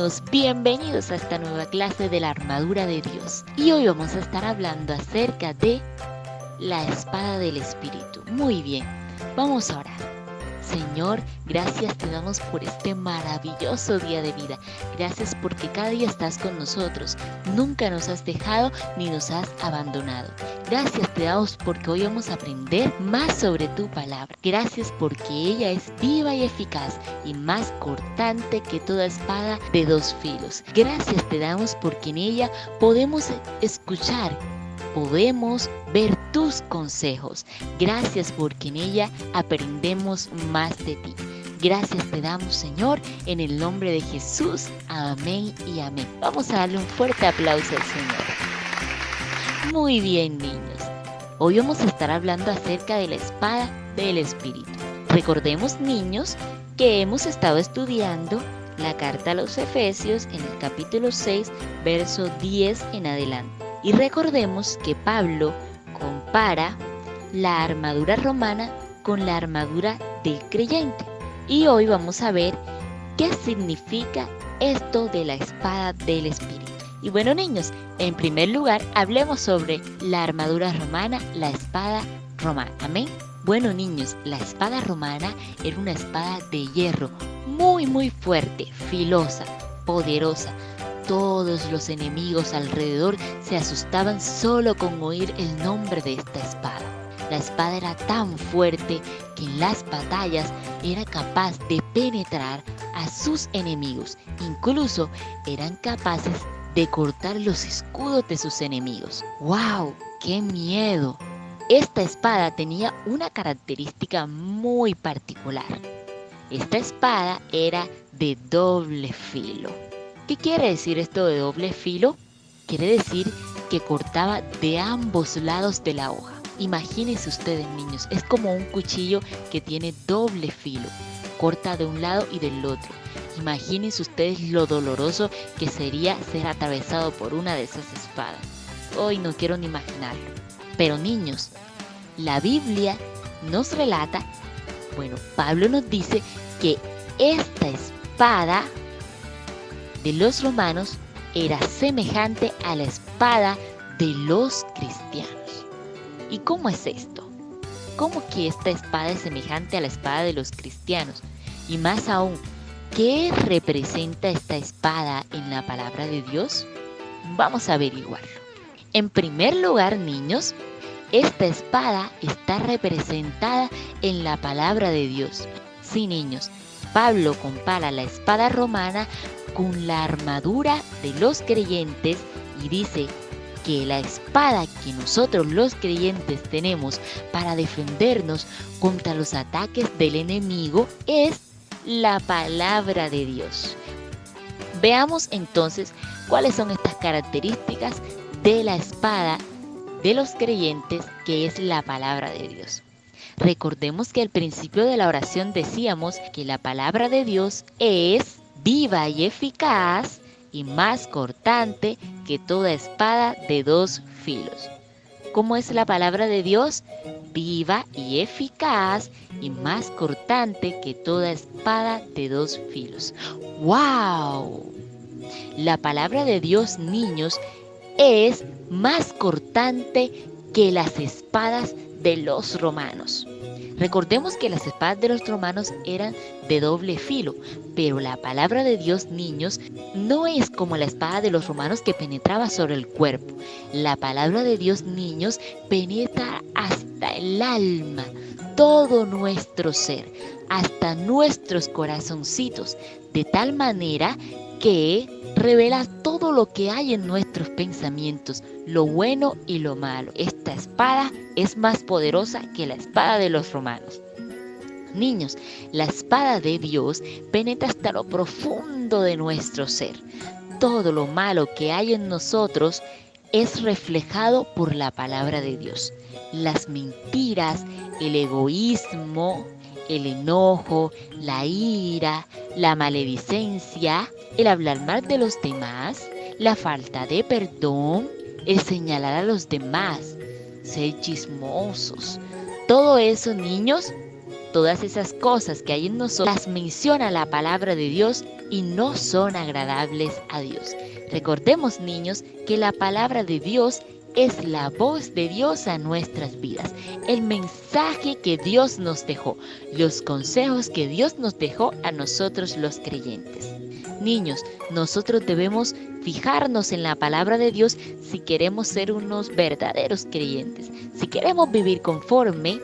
niños, bienvenidos a esta nueva clase de la armadura de Dios. Y hoy vamos a estar hablando acerca de la espada del Espíritu. Muy bien, vamos a orar. Señor, gracias te damos por este maravilloso día de vida. Gracias porque cada día estás con nosotros. Nunca nos has dejado ni nos has abandonado. Gracias te damos porque hoy vamos a aprender más sobre tu palabra. Gracias porque ella es viva y eficaz y más cortante que toda espada de dos filos. Gracias te damos porque en ella podemos escuchar, podemos ver tus consejos. Gracias porque en ella aprendemos más de ti. Gracias te damos, Señor, en el nombre de Jesús. Amén y amén. Vamos a darle un fuerte aplauso al Señor. Muy bien, niños. Hoy vamos a estar hablando acerca de la espada del Espíritu. Recordemos, niños, que hemos estado estudiando la carta a los Efesios en el capítulo 6, verso 10 en adelante. Y recordemos que Pablo compara la armadura romana con la armadura del creyente. Y hoy vamos a ver qué significa esto de la espada del Espíritu. Y bueno, niños, en primer lugar, hablemos sobre la armadura romana, la espada romana. ¿Amén? Bueno, niños, la espada romana era una espada de hierro muy fuerte, filosa, poderosa. Todos los enemigos alrededor se asustaban solo con oír el nombre de esta espada. La espada era tan fuerte que en las batallas era capaz de penetrar a sus enemigos. Incluso eran capaces de cortar los escudos de sus enemigos. ¡Wow! ¡Qué miedo! Esta espada tenía una característica muy particular. Esta espada era de doble filo. ¿Qué quiere decir esto de doble filo? Quiere decir que cortaba de ambos lados de la hoja. Imagínense ustedes, niños, es como un cuchillo que tiene doble filo. Corta de un lado y del otro. Imagínense ustedes lo doloroso que sería ser atravesado por una de esas espadas. Hoy no quiero ni imaginarlo. Pero niños, la Biblia nos relata, Pablo nos dice que esta espada de los romanos era semejante a la espada de los cristianos. ¿Y cómo es esto? ¿Cómo que esta espada es semejante a la espada de los cristianos? Y más aún, ¿qué representa esta espada en la palabra de Dios? Vamos a averiguarlo. En primer lugar, niños, esta espada está representada en la palabra de Dios. Sí, niños, Pablo compara la espada romana con la armadura de los creyentes y dice que la espada que nosotros los creyentes tenemos para defendernos contra los ataques del enemigo es la palabra de Dios. Veamos entonces cuáles son estas características de la espada de los creyentes, que es la palabra de Dios. Recordemos que al principio de la oración decíamos que la palabra de Dios es viva y eficaz y más cortante que toda espada de dos filos. ¿Cómo es la palabra de Dios? Viva y eficaz y más cortante que toda espada de dos filos. ¡Wow! La palabra de Dios, niños, es más cortante que las espadas de los romanos. Recordemos que las espadas de los romanos eran de doble filo, pero la palabra de Dios, niños, no es como la espada de los romanos que penetraba sobre el cuerpo. La palabra de Dios, niños, penetra hasta el alma, todo nuestro ser, hasta nuestros corazoncitos, de tal manera que revela todo lo que hay en nuestros pensamientos, lo bueno y lo malo. Esta espada es más poderosa que la espada de los romanos. Niños, la espada de Dios penetra hasta lo profundo de nuestro ser. Todo lo malo que hay en nosotros es reflejado por la palabra de Dios. Las mentiras, el egoísmo, el enojo, la ira, la maledicencia, el hablar mal de los demás, la falta de perdón, el señalar a los demás, ser chismosos. Todo eso, niños, todas esas cosas que hay en nosotros, las menciona la palabra de Dios y no son agradables a Dios. Recordemos, niños, que la palabra de Dios es la voz de Dios a nuestras vidas, el mensaje que Dios nos dejó, los consejos que Dios nos dejó a nosotros los creyentes. Niños, nosotros debemos fijarnos en la palabra de Dios si queremos ser unos verdaderos creyentes. Si queremos vivir conforme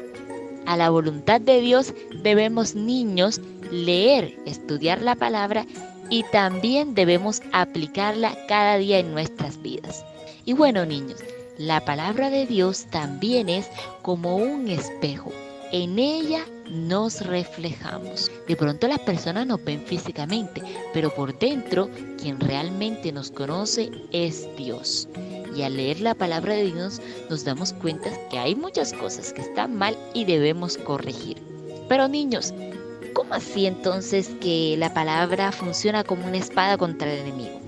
a la voluntad de Dios, debemos, niños, leer, estudiar la palabra y también debemos aplicarla cada día en nuestras vidas. Y bueno, niños, la palabra de Dios también es como un espejo. En ella nos reflejamos. De pronto las personas nos ven físicamente, pero por dentro quien realmente nos conoce es Dios. Y al leer la palabra de Dios nos damos cuenta que hay muchas cosas que están mal y debemos corregir. Pero niños, ¿cómo así entonces que la palabra funciona como una espada contra el enemigo?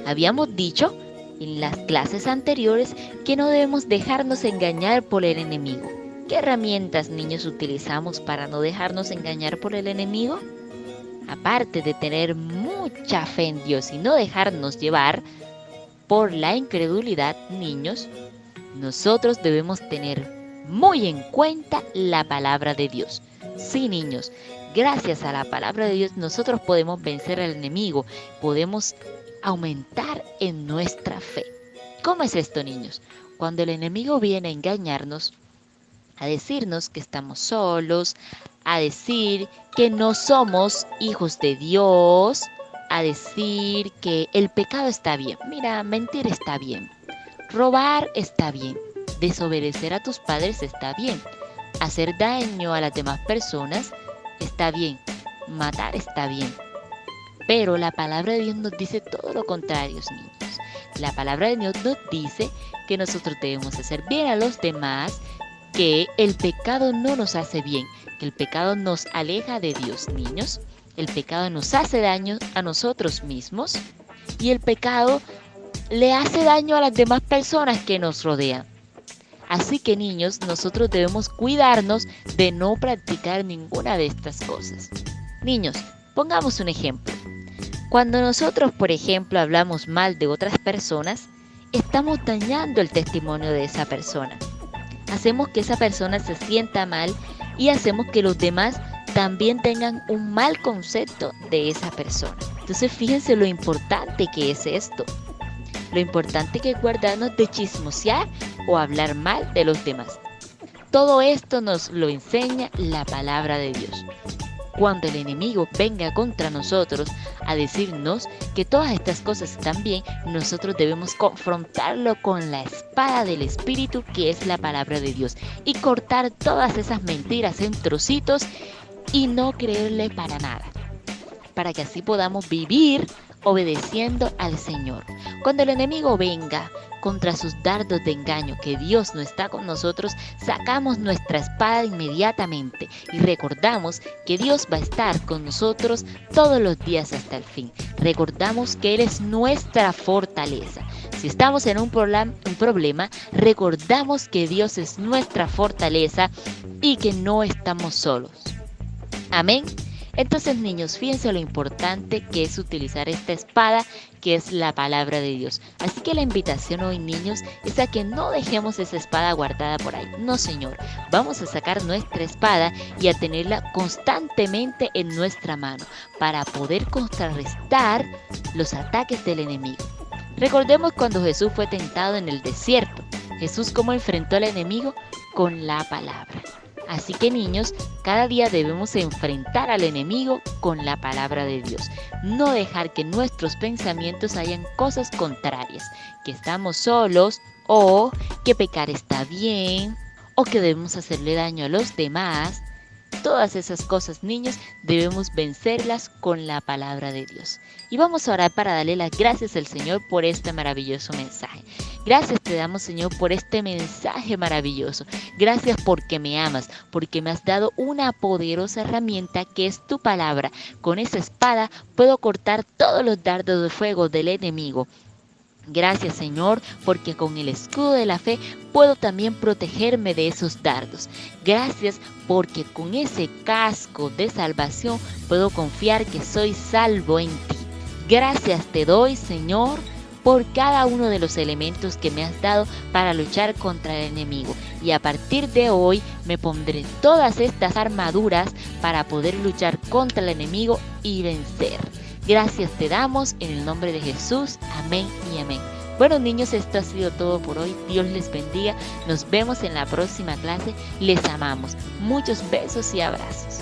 Habíamos dicho en las clases anteriores que no debemos dejarnos engañar por el enemigo. ¿Qué herramientas, niños, utilizamos para no dejarnos engañar por el enemigo? Aparte de tener mucha fe en Dios y no dejarnos llevar por la incredulidad, niños, nosotros debemos tener muy en cuenta la palabra de Dios. Sí, niños, gracias a la palabra de Dios nosotros podemos vencer al enemigo, podemos aumentar en nuestra fe. ¿Cómo es esto, niños? Cuando el enemigo viene a engañarnos, a decirnos que estamos solos, a decir que no somos hijos de Dios, a decir que el pecado está bien. Mira, mentir está bien, robar está bien, desobedecer a tus padres está bien, hacer daño a las demás personas está bien, matar está bien. Pero la palabra de Dios nos dice todo lo contrario, niños. La palabra de Dios nos dice que nosotros debemos hacer bien a los demás, que el pecado no nos hace bien, que el pecado nos aleja de Dios, niños. El pecado nos hace daño a nosotros mismos y el pecado le hace daño a las demás personas que nos rodean. Así que, niños, nosotros debemos cuidarnos de no practicar ninguna de estas cosas. Niños, pongamos un ejemplo. Cuando nosotros, por ejemplo, hablamos mal de otras personas, estamos dañando el testimonio de esa persona. Hacemos que esa persona se sienta mal y hacemos que los demás también tengan un mal concepto de esa persona. Entonces, fíjense lo importante que es esto. Lo importante que es guardarnos de chismosear o hablar mal de los demás. Todo esto nos lo enseña la palabra de Dios. Cuando el enemigo venga contra nosotros a decirnos que todas estas cosas están bien, nosotros debemos confrontarlo con la espada del Espíritu, que es la palabra de Dios, y cortar todas esas mentiras en trocitos y no creerle para nada, para que así podamos vivir obedeciendo al Señor. Cuando el enemigo venga contra sus dardos de engaño, que Dios no está con nosotros, sacamos nuestra espada inmediatamente y recordamos que Dios va a estar con nosotros todos los días hasta el fin. Recordamos que Él es nuestra fortaleza. Si estamos en un problema, recordamos que Dios es nuestra fortaleza y que no estamos solos. Amén. Entonces, niños, fíjense lo importante que es utilizar esta espada, que es la palabra de Dios. Así que la invitación hoy, niños, es a que no dejemos esa espada guardada por ahí. No, Señor, vamos a sacar nuestra espada y a tenerla constantemente en nuestra mano para poder contrarrestar los ataques del enemigo. Recordemos cuando Jesús fue tentado en el desierto. Jesús cómo enfrentó al enemigo con la palabra. Así que, niños, cada día debemos enfrentar al enemigo con la palabra de Dios. No dejar que nuestros pensamientos hayan cosas contrarias, que estamos solos o que pecar está bien o que debemos hacerle daño a los demás. Todas esas cosas, niños, debemos vencerlas con la palabra de Dios. Y vamos a orar para darle las gracias al Señor por este maravilloso mensaje. Gracias te damos, Señor, por este mensaje maravilloso. Gracias porque me amas, porque me has dado una poderosa herramienta que es tu palabra. Con esa espada puedo cortar todos los dardos de fuego del enemigo Gracias, Señor, porque con el escudo de la fe puedo también protegerme de esos dardos. Gracias porque con ese casco de salvación puedo confiar que soy salvo en ti. Gracias te doy, Señor, por cada uno de los elementos que me has dado para luchar contra el enemigo. Y a partir de hoy me pondré todas estas armaduras para poder luchar contra el enemigo y vencer. Gracias te damos en el nombre de Jesús. Amén y amén. Bueno, niños, esto ha sido todo por hoy. Dios les bendiga. Nos vemos en la próxima clase. Les amamos. Muchos besos y abrazos.